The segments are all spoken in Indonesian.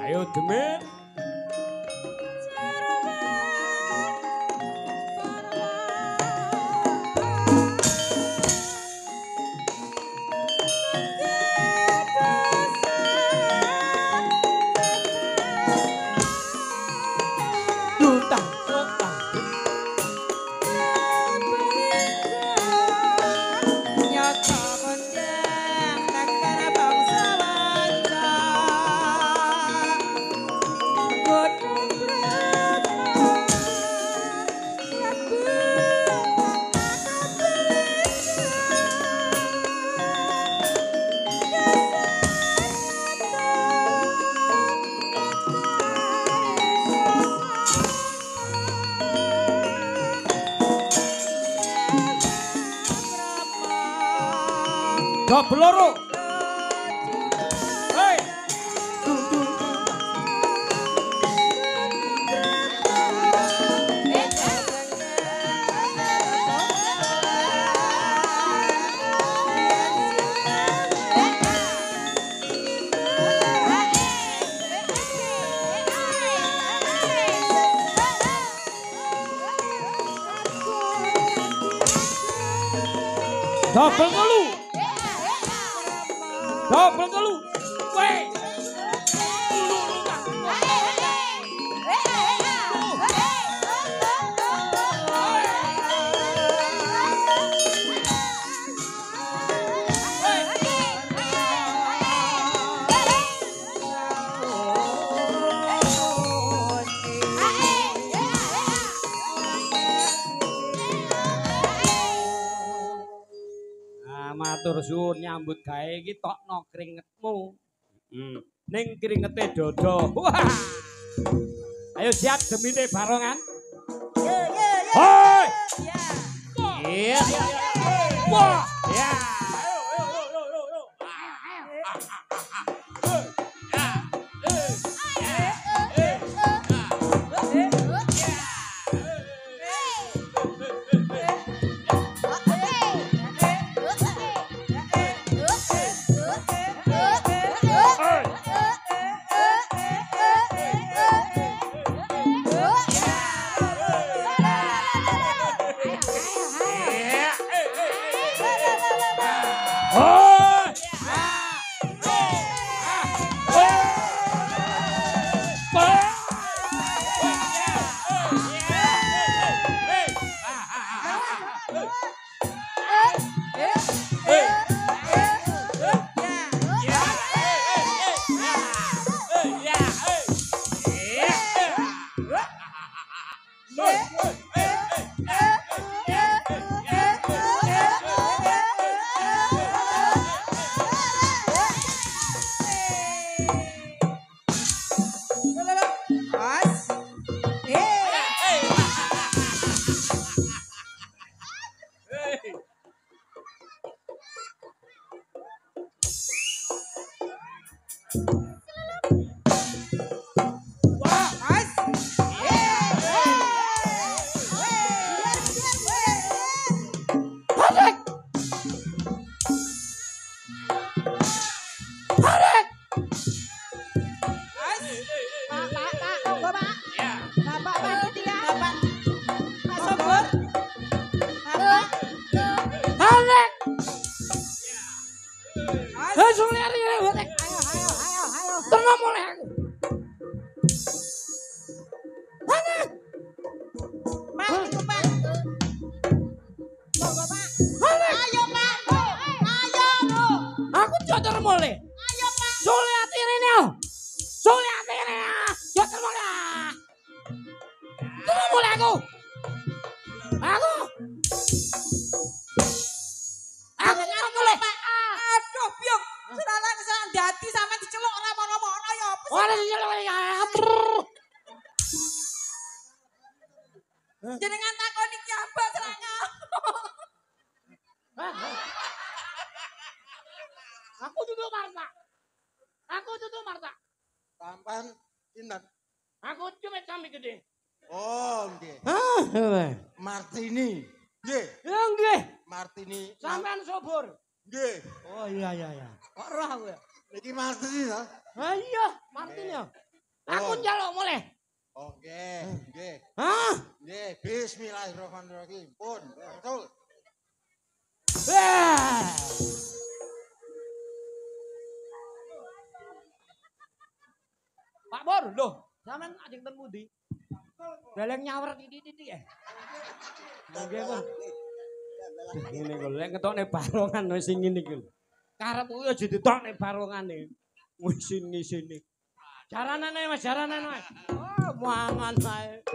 Ayo Demit. Beloro. Hei. Double ngelu. Double ngelu. Weh. Matur suwun nyambut gawe iki tokno keringetmu. Ning keringete dodo. Wah. Ayo siap demite barongan. Hoi. Iya. Wah. Ya. Jenengan takoni jambak serangga. Aku duduk Marta. Aku duduk Marta. Sampan sinten? Aku cuma sampe gede. Oh, nggih. Martini. Nggih. Ya nggih. Martini. Sampean subur. Nggih. Oh iya. Kok roh aku ya. Niki Martini to? Ah iya, Martin ya. Aku njaluk mulih. Oke, nggih. Hah? Nggih, bismillahirrahmanirrahim. Pun, betul. Wah. Pak Bor, loh, sampean ajeng ten pundi? Deleng nyawer titik-titik ya. Nggih, Bor. Ngene kok lek ngetokne barongan wis ngene iki lho. Karep kuwi aja ditokne barongane. Wis sini-sini. Jaranane Mas, jaranane Mas. Oh, mangan ae.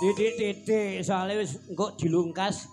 Titik-titik soalnya wis engko dilungkas